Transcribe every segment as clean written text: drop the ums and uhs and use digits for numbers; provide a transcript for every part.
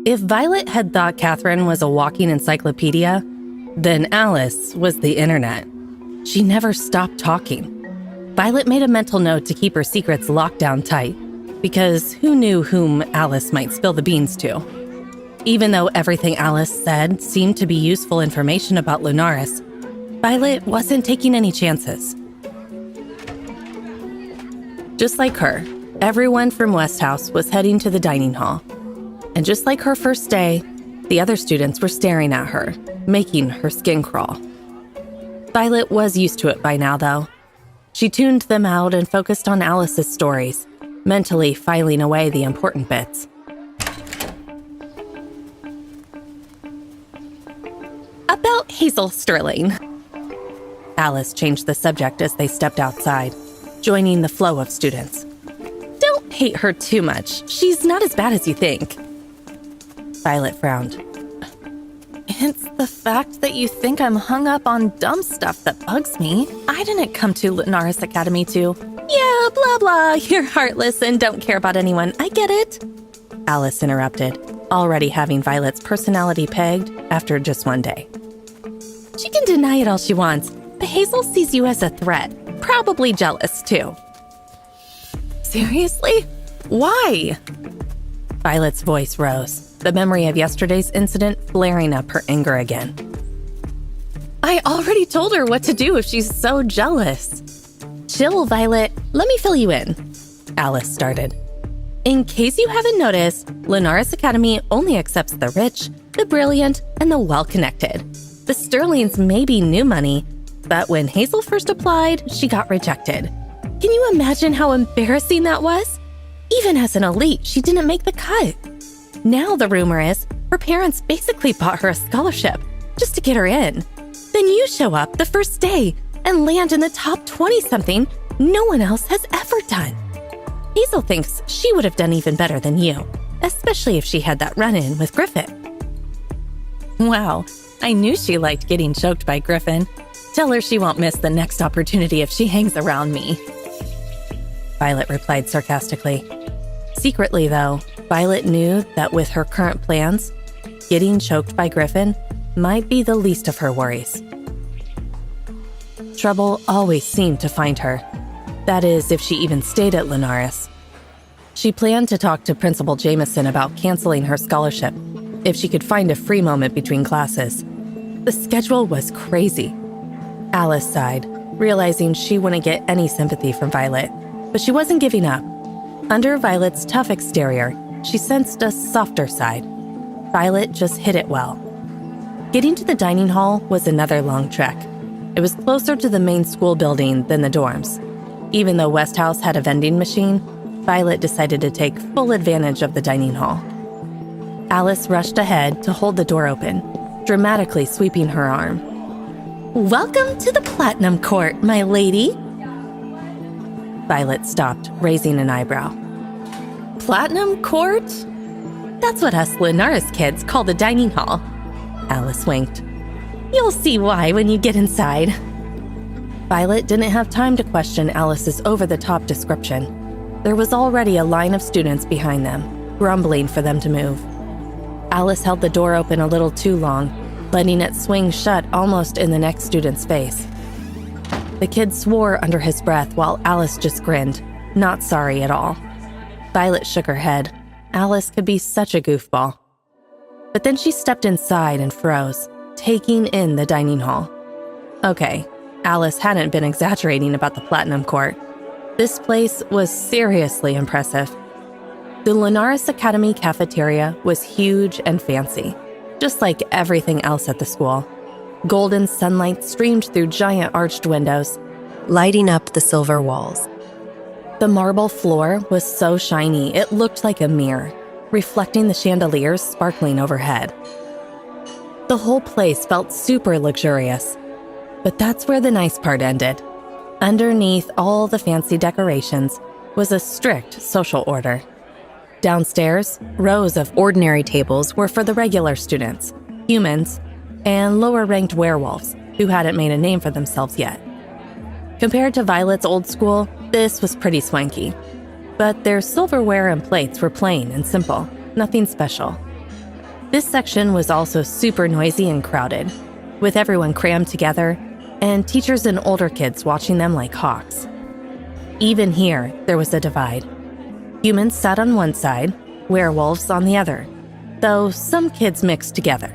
If Violet had thought Catherine was a walking encyclopedia, then Alice was the internet. She never stopped talking. Violet made a mental note to keep her secrets locked down tight, because who knew whom Alice might spill the beans to? Even though everything Alice said seemed to be useful information about Lenaris, Violet wasn't taking any chances. Just like her, everyone from West House was heading to the dining hall. And just like her first day, the other students were staring at her, making her skin crawl. Violet was used to it by now, though. She tuned them out and focused on Alice's stories, mentally filing away the important bits. About Hazel Sterling. Alice changed the subject as they stepped outside, joining the flow of students. Don't hate her too much. She's not as bad as you think. Violet frowned. It's the fact that you think I'm hung up on dumb stuff that bugs me. I didn't come to Lenaris Academy to, yeah, blah, blah, you're heartless and don't care about anyone. I get it. Alice interrupted, already having Violet's personality pegged after just one day. She can deny it all she wants, but Hazel sees you as a threat. Probably jealous, too. Seriously? Why? Violet's voice rose, the memory of yesterday's incident flaring up her anger again. I already told her what to do if she's so jealous. Chill, Violet. Let me fill you in. Alice started. In case you haven't noticed, Lenaris Academy only accepts the rich, the brilliant, and the well-connected. The Sterlings may be new money, but when Hazel first applied, she got rejected. Can you imagine how embarrassing that was? Even as an elite, she didn't make the cut. Now the rumor is her parents basically bought her a scholarship just to get her in. Then you show up the first day and land in the top 20-something no one else has ever done. Hazel thinks she would have done even better than you, especially if she had that run-in with Griffin. Wow, I knew she liked getting choked by Griffin. Tell her she won't miss the next opportunity if she hangs around me. Violet replied sarcastically. Secretly, though, Violet knew that with her current plans, getting choked by Griffin might be the least of her worries. Trouble always seemed to find her. That is, if she even stayed at Lenaris. She planned to talk to Principal Jameson about canceling her scholarship if she could find a free moment between classes. The schedule was crazy. Alice sighed, realizing she wouldn't get any sympathy from Violet, but she wasn't giving up. Under Violet's tough exterior, she sensed a softer side. Violet just hid it well. Getting to the dining hall was another long trek. It was closer to the main school building than the dorms. Even though West House had a vending machine, Violet decided to take full advantage of the dining hall. Alice rushed ahead to hold the door open, dramatically sweeping her arm. Welcome to the Platinum Court, my lady. Violet stopped, raising an eyebrow. Platinum Court? That's what us Lenaris kids call the dining hall. Alice winked. You'll see why when you get inside. Violet didn't have time to question Alice's over-the-top description. There was already a line of students behind them, grumbling for them to move. Alice held the door open a little too long, letting it swing shut almost in the next student's face. The kid swore under his breath while Alice just grinned, not sorry at all. Violet shook her head. Alice could be such a goofball. But then she stepped inside and froze, taking in the dining hall. Okay, Alice hadn't been exaggerating about the Platinum Court. This place was seriously impressive. The Lenaris Academy cafeteria was huge and fancy, just like everything else at the school. Golden sunlight streamed through giant arched windows, lighting up the silver walls. The marble floor was so shiny it looked like a mirror, reflecting the chandeliers sparkling overhead. The whole place felt super luxurious, but that's where the nice part ended. Underneath all the fancy decorations was a strict social order. Downstairs, rows of ordinary tables were for the regular students, humans, and lower-ranked werewolves who hadn't made a name for themselves yet. Compared to Violet's old school, this was pretty swanky. But their silverware and plates were plain and simple, nothing special. This section was also super noisy and crowded, with everyone crammed together and teachers and older kids watching them like hawks. Even here, there was a divide. Humans sat on one side, werewolves on the other, though some kids mixed together.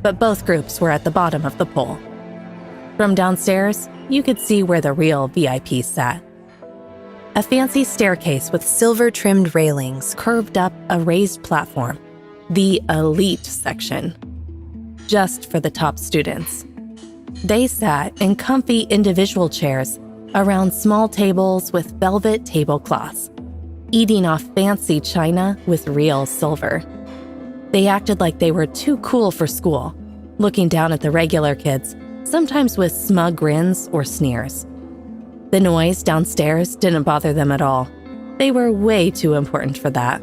But both groups were at the bottom of the pole. From downstairs, you could see where the real VIPs sat. A fancy staircase with silver-trimmed railings curved up a raised platform, the elite section, just for the top students. They sat in comfy individual chairs around small tables with velvet tablecloths, eating off fancy china with real silver. They acted like they were too cool for school, looking down at the regular kids, sometimes with smug grins or sneers. The noise downstairs didn't bother them at all. They were way too important for that.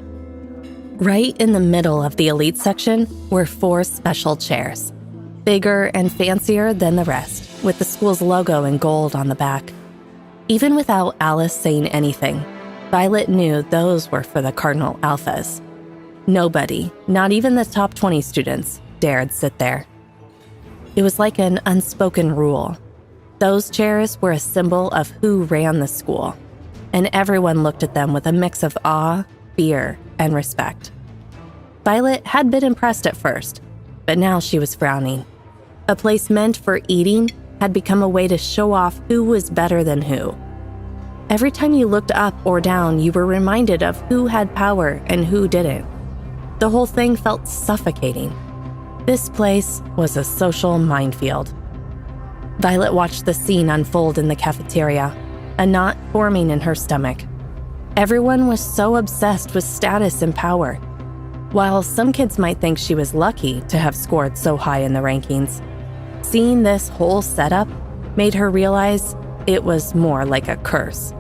Right in the middle of the elite section were 4 special chairs, bigger and fancier than the rest, with the school's logo in gold on the back. Even without Alice saying anything, Violet knew those were for the Cardinal Alphas. Nobody, not even the top 20 students, dared sit there. It was like an unspoken rule. Those chairs were a symbol of who ran the school, and everyone looked at them with a mix of awe, fear, and respect. Violet had been impressed at first, but now she was frowning. A place meant for eating had become a way to show off who was better than who. Every time you looked up or down, you were reminded of who had power and who didn't. The whole thing felt suffocating. This place was a social minefield. Violet watched the scene unfold in the cafeteria, a knot forming in her stomach. Everyone was so obsessed with status and power. While some kids might think she was lucky to have scored so high in the rankings, seeing this whole setup made her realize it was more like a curse.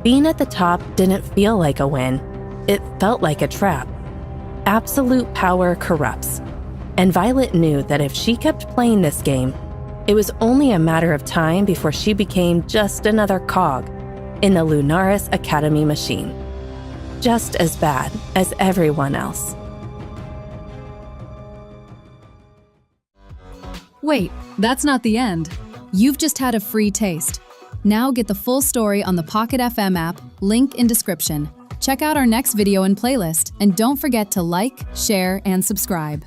Being at the top didn't feel like a win. It felt like a trap. Absolute power corrupts, and Violet knew that if she kept playing this game, it was only a matter of time before she became just another cog in the Lenaris Academy machine, just as bad as everyone else. Wait, that's not the end. You've just had a free taste. Now get the full story on the Pocket FM app, link in description. Check out our next video and playlist, and don't forget to like, share, and subscribe.